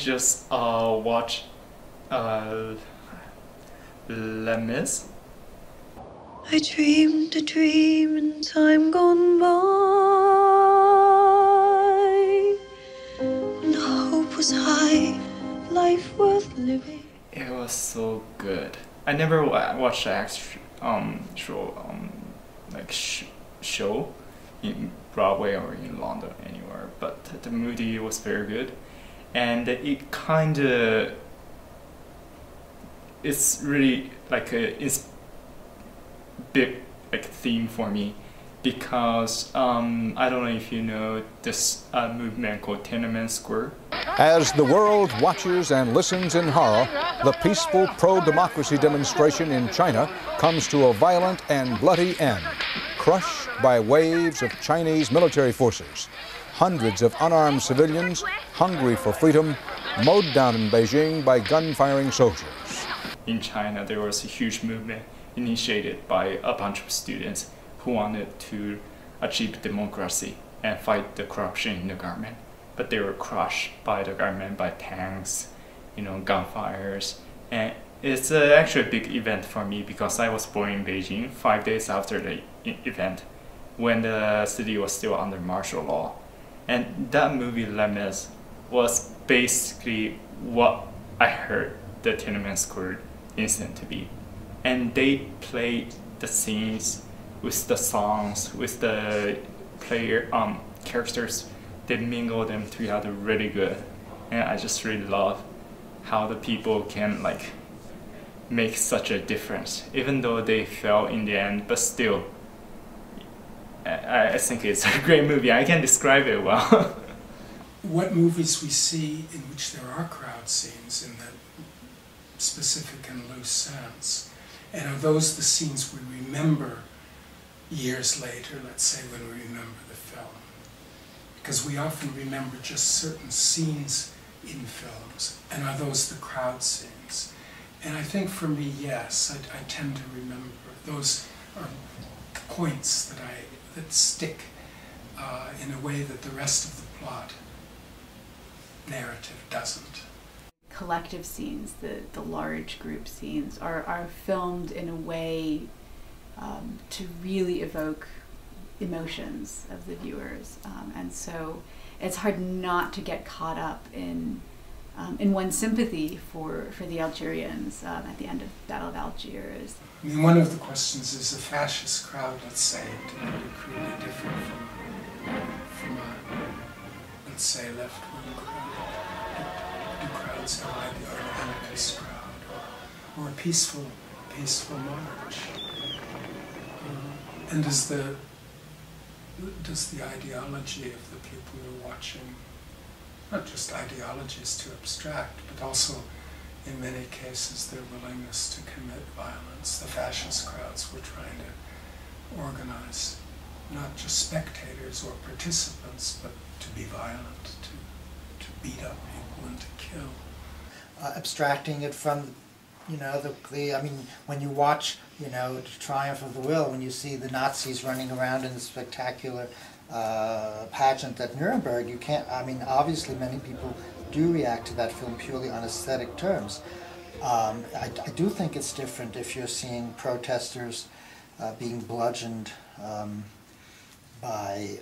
just watch Les Mis. I dreamed a dream in time gone by, when hope was high, life worth living. It was so good. I never watched the actual show in Broadway or in London anywhere, but the movie was very good, and it kind of it's really like it's big like theme for me, because I don't know if you know this movement called Tiananmen Square. As the world watches and listens in horror, the peaceful pro-democracy demonstration in China comes to a violent and bloody end, crushed by waves of Chinese military forces. Hundreds of unarmed civilians, hungry for freedom, mowed down in Beijing by gun-firing soldiers. In China, there was a huge movement initiated by a bunch of students who wanted to achieve democracy and fight the corruption in the government. But they were crushed by the government, by tanks, gunfires. And it's actually a big event for me, because I was born in Beijing 5 days after the event, when the city was still under martial law. And that movie, Les Mis, was basically what I heard the Tiananmen Square incident to be. And they played the scenes with the songs, with the characters. They mingle them together really good, and I just really love how the people can make such a difference, even though they fell in the end. But still, I think it's a great movie. I can't describe it well. What movies we see in which there are crowd scenes in that specific and loose sense, and are those the scenes we remember years later, let's say when we remember the film? Because we often remember just certain scenes in films, and are those the crowd scenes? And I think for me, yes, I tend to remember. Those are points that stick in a way that the rest of the plot narrative doesn't. Collective scenes, the large group scenes, are filmed in a way to really evoke emotions of the viewers, and so it's hard not to get caught up in one's sympathy for the Algerians at the end of Battle of Algiers. I mean, one of the questions is a fascist crowd, let's say, really different from a, let's say, left-wing crowd. Do crowds have an anarchist crowd, or a peaceful march? And does the ideology of the people who are watching, not just ideology is too abstract, but also in many cases their willingness to commit violence. The fascist crowds were trying to organize not just spectators or participants, but to be violent, to beat up people and to kill. Abstracting it from I mean, when you watch, The Triumph of the Will, when you see the Nazis running around in the spectacular pageant at Nuremberg, you can't, I mean, obviously many people do react to that film purely on aesthetic terms. I do think it's different if you're seeing protesters being bludgeoned by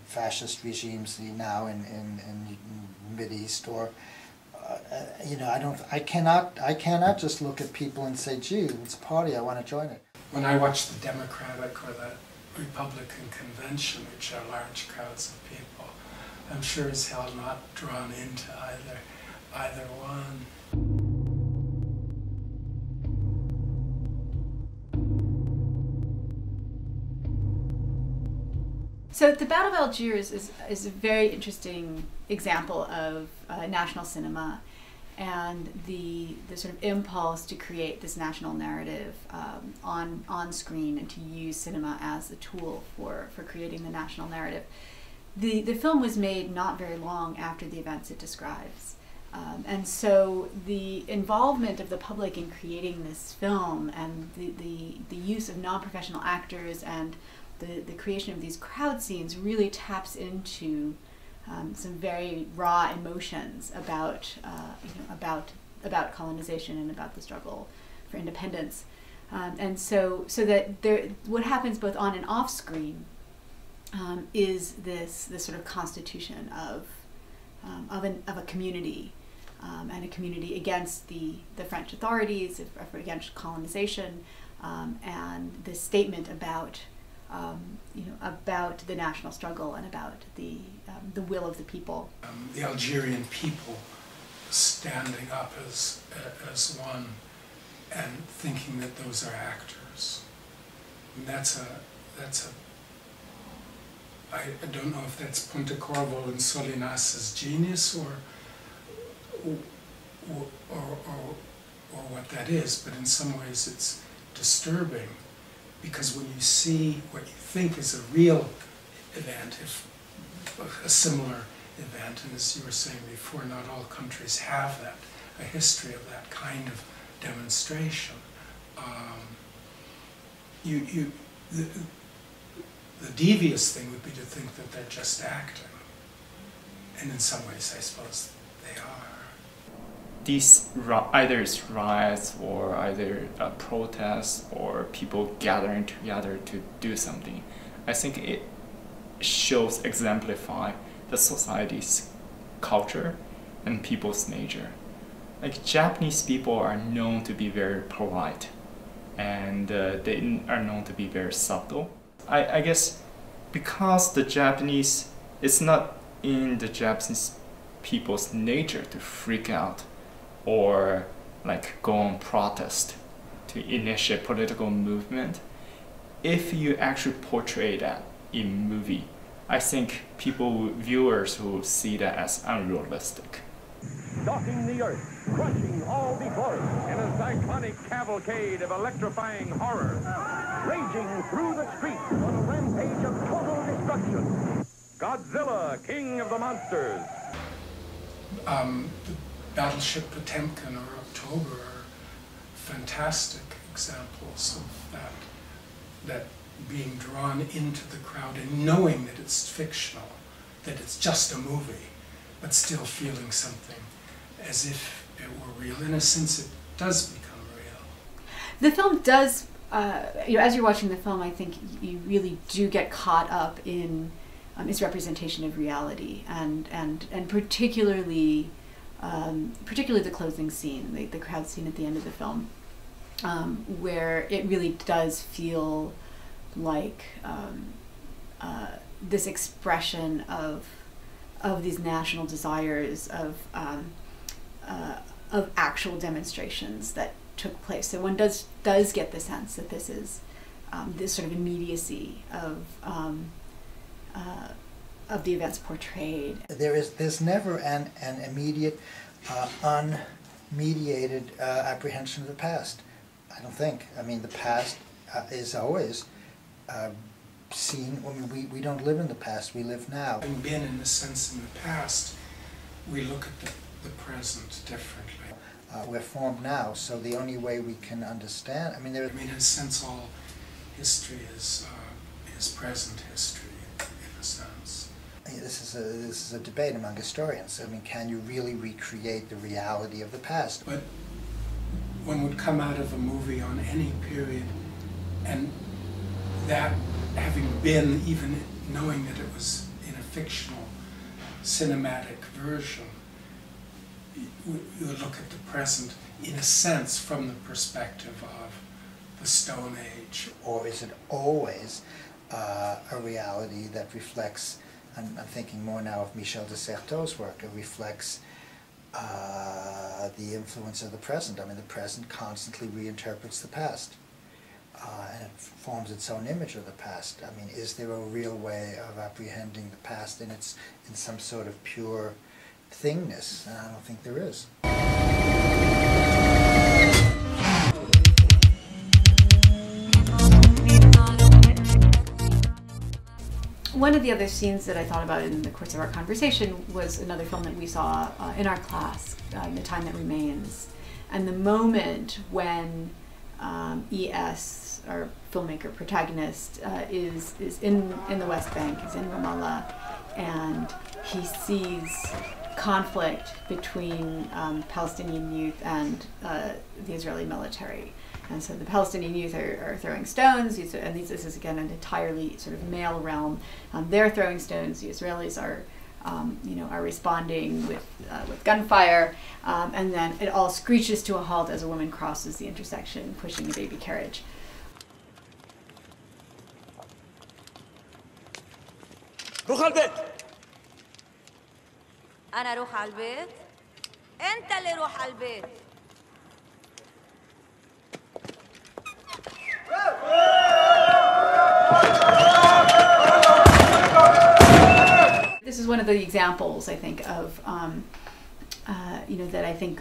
fascist regimes now in Mideast, or I cannot just look at people and say, gee, it's a party, I want to join it. When I watch the Democratic or the Republican convention, which are large crowds of people, I'm sure as hell not drawn into either one. So the Battle of Algiers is a very interesting example of national cinema and the sort of impulse to create this national narrative on screen, and to use cinema as a tool for creating the national narrative. The film was made not very long after the events it describes. And so the involvement of the public in creating this film, and the use of non-professional actors, and the creation of these crowd scenes really taps into some very raw emotions about about colonization and about the struggle for independence, and so that there, what happens both on and off screen is this sort of constitution of a community, and a community against the French authorities, against colonization, and this statement about about the national struggle and about the will of the people. The Algerian people standing up as one and thinking that those are actors. And I don't know if that's Pontecorvo and Solinas's genius or what that is, but in some ways it's disturbing, because when you see what you think is a real event, if a similar event, and as you were saying before, not all countries have that, a history of that kind of demonstration. The devious thing would be to think that they're just acting, and in some ways I suppose they are. These either it's riots or either protests or people gathering together to do something, I think it shows, exemplify the society's culture and people's nature. Like, Japanese people are known to be very polite, and they are known to be very subtle. I guess because the Japanese, it's not in the Japanese people's nature to freak out or like go on protest to initiate political movement. If you actually portray that in movie, I think viewers will see that as unrealistic. Stalking the earth, crushing all before it, in a cyclonic cavalcade of electrifying horror, raging through the streets on a rampage of total destruction. Godzilla, King of the Monsters. The Battleship Potemkin or October are fantastic examples of that being drawn into the crowd and knowing that it's fictional, that it's just a movie, but still feeling something as if it were real. In a sense, it does become real. The film does, as you're watching the film, I think you really do get caught up in its representation of reality, and particularly the closing scene, the crowd scene at the end of the film, where it really does feel like this expression of these national desires, of actual demonstrations that took place. So one does get the sense that this is this sort of immediacy of the events portrayed. There's never an immediate, unmediated apprehension of the past. I don't think. I mean, the past is always seen. I mean, we don't live in the past. We live now. Having been, in a sense, in the past, we look at the present differently. We're formed now, so the only way we can understand. I mean, in a sense, all history is present history, in a sense. This is a debate among historians. I mean, can you really recreate the reality of the past? But one would come out of a movie on any period, and that having been, even knowing that it was in a fictional cinematic version, you look at the present, in a sense, from the perspective of the Stone Age. Or is it always a reality that reflects, I'm thinking more now of Michel de Certeau's work, it reflects the influence of the present. I mean, the present constantly reinterprets the past, and it forms its own image of the past. I mean, is there a real way of apprehending the past in some sort of pure thingness? And I don't think there is. One of the other scenes that I thought about in the course of our conversation was another film that we saw in our class, The Time That Remains. And the moment when E.S., our filmmaker protagonist, is in the West Bank, is in Ramallah, and he sees conflict between Palestinian youth and the Israeli military. And so the Palestinian youth are throwing stones, and this is again an entirely sort of male realm. They're throwing stones. The Israelis are responding with gunfire, and then it all screeches to a halt as a woman crosses the intersection, pushing a baby carriage. روح على البيت. أنا أروح على البيت؟ أنت اللي روح على البيت. This is one of the examples, I think, of that I think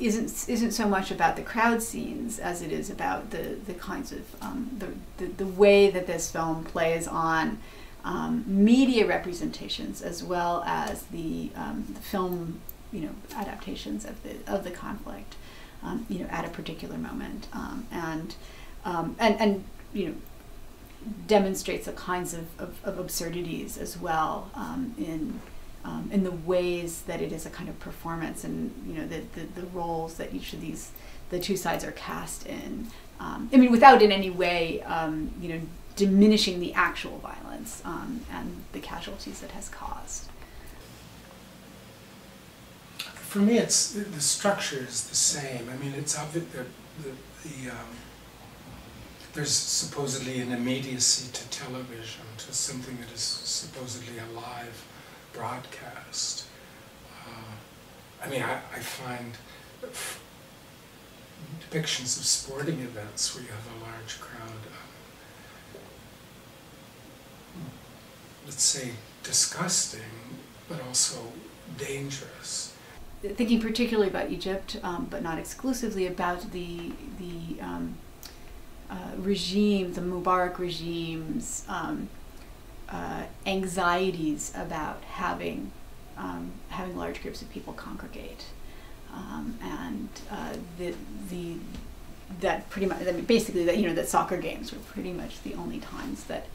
isn't so much about the crowd scenes as it is about the kinds of the way that this film plays on media representations as well as the film adaptations of the conflict at a particular moment and demonstrates the kinds of absurdities as well in the ways that it is a kind of performance, and the roles that each of the two sides are cast in. Without in any way diminishing the actual violence and the casualties it has caused. For me, it's the structure is the same. It's obvious that there's supposedly an immediacy to television, to something that is supposedly a live broadcast. I find depictions of sporting events where you have a large crowd, let's say, disgusting, but also dangerous. Thinking particularly about Egypt, but not exclusively, about the regime, the Mubarak regime's anxieties about having large groups of people congregate, and that pretty much, basically that soccer games were pretty much the only times that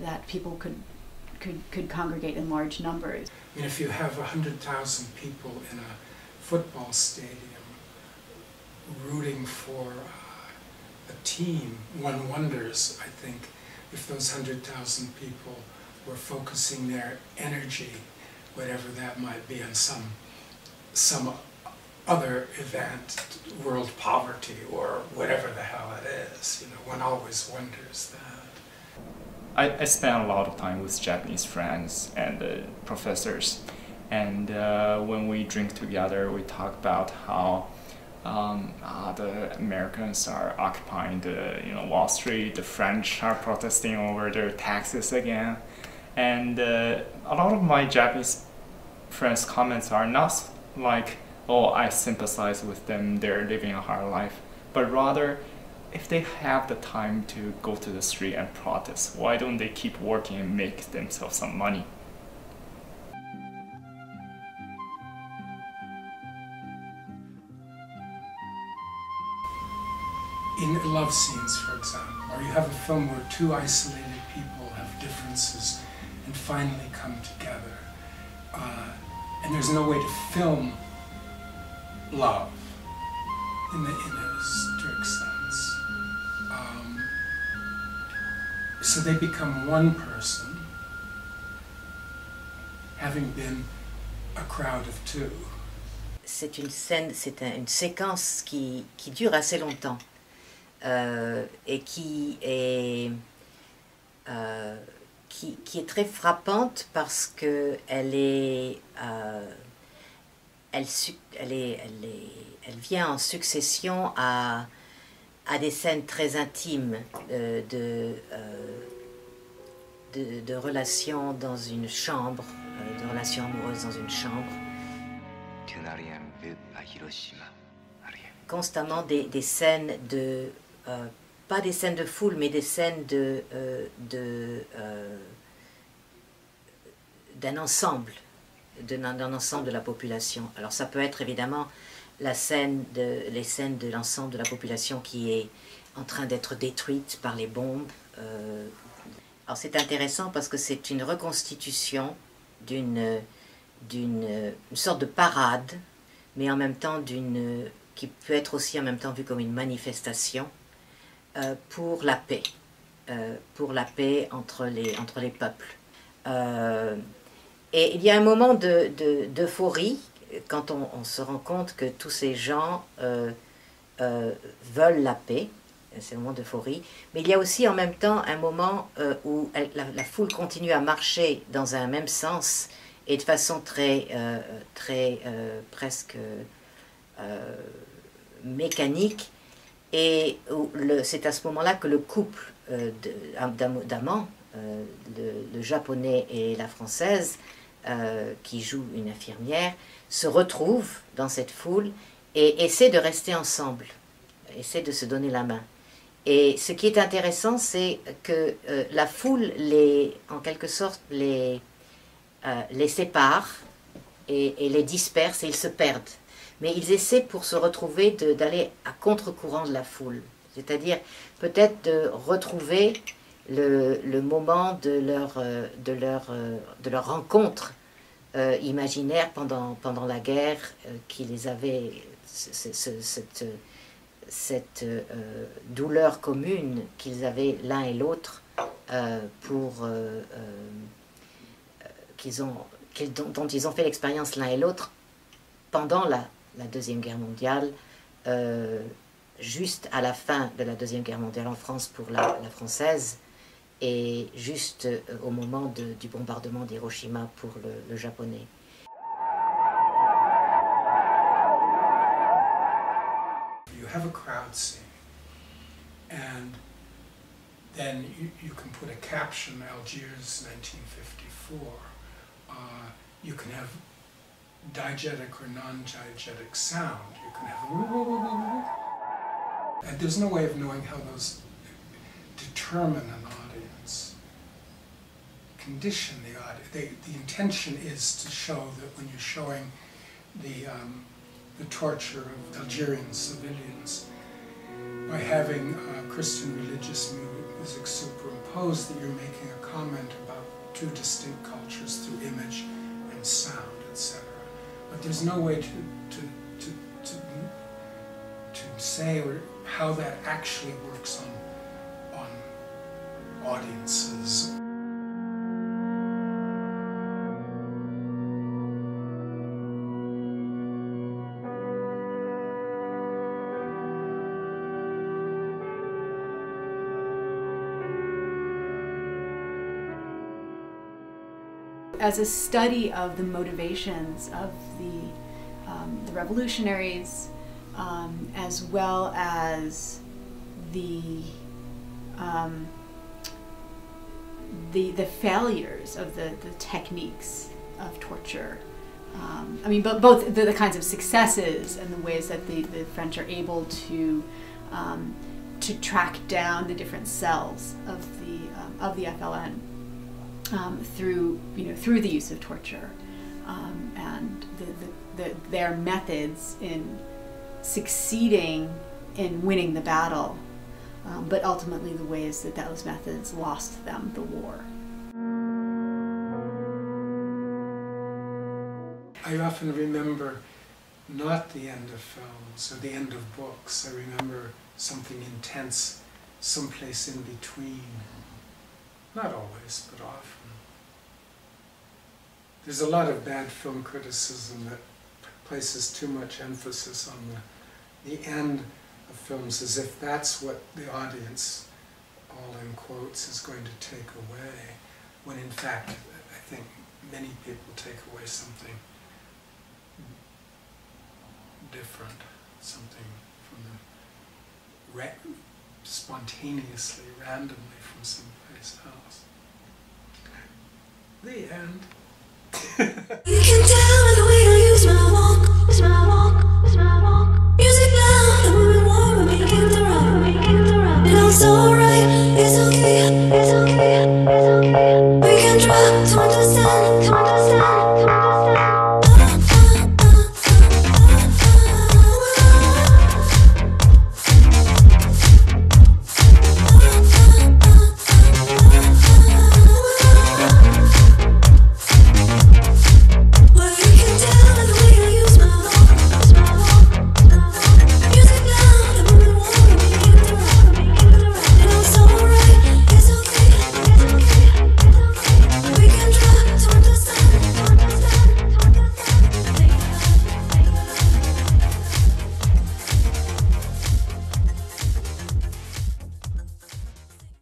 that people could congregate in large numbers. If you have 100,000 people in a football stadium rooting for a team, one wonders, I think, if those 100,000 people were focusing their energy, whatever that might be, on some other event, world poverty or whatever the hell it is. One always wonders that. I spent a lot of time with Japanese friends and professors, and when we drink together, we talk about how the Americans are occupying Wall Street, the French are protesting over their taxes again, and a lot of my Japanese friends' comments are not like, oh, I sympathize with them, they're living a hard life, but rather, if they have the time to go to the street and protest, why don't they keep working and make themselves some money? In love scenes, for example, or you have a film where two isolated people have differences and finally come together, and there's no way to film love in a strict sense. So they become one person, having been a crowd of two. C'est une scène, c'est une séquence qui dure assez longtemps et qui est très frappante parce que elle vient en succession à des scènes très intimes de relations dans une chambre, de relations amoureuses dans une chambre. Constamment des scènes pas des scènes de foule, mais des scènes d'un ensemble de la population. Alors ça peut être évidemment les scènes de l'ensemble de la population qui est en train d'être détruite par les bombes. Alors c'est intéressant parce que c'est une reconstitution d'une sorte de parade, mais en même temps qui peut être aussi en même temps vue comme une manifestation pour la paix entre les peuples. Et il y a un moment d'euphorie quand on se rend compte que tous ces gens veulent la paix. C'est un moment d'euphorie, mais il y a aussi en même temps un moment où la foule continue à marcher dans un même sens et de façon presque mécanique, et c'est à ce moment-là que le couple d'amants, le japonais et la française, qui joue une infirmière, se retrouvent dans cette foule et essaient de rester ensemble, essaient de se donner la main. Et ce qui est intéressant, c'est que la foule, en quelque sorte, les sépare et les disperse et ils se perdent. Mais ils essaient pour se retrouver d'aller à contre-courant de la foule. C'est-à-dire peut-être de retrouver le moment de leur rencontre imaginaire pendant la guerre qui les avait... cette douleur commune qu'ils avaient l'un et l'autre dont ils ont fait l'expérience l'un et l'autre pendant la Deuxième Guerre mondiale, juste à la fin de la Deuxième Guerre mondiale en France pour la française, et juste au moment du bombardement d'Hiroshima pour le japonais. You have a crowd scene, and then you can put a caption, Algiers 1954. You can have diegetic or non-diegetic sound. You can have and there's no way of knowing how those determine an audience, condition the audience. The intention is to show that when you're showing the torture of Algerian civilians, by having Christian religious music superimposed, that you're making a comment about two distinct cultures through image and sound, etc. But there's no way to say or how that actually works on audiences. As a study of the motivations of the revolutionaries, as well as the failures of the techniques of torture. I mean, but both the kinds of successes and the ways that the French are able to track down the different cells of the FLN. Through the use of torture, and their methods in succeeding in winning the battle, but ultimately the ways that those methods lost them the war. I often remember not the end of films or the end of books. I remember something intense someplace in between. Not always, but often. There's a lot of bad film criticism that places too much emphasis on the end of films as if that's what the audience, all in quotes, is going to take away, when in fact I think many people take away something different, something from them spontaneously, randomly from someplace else. The end.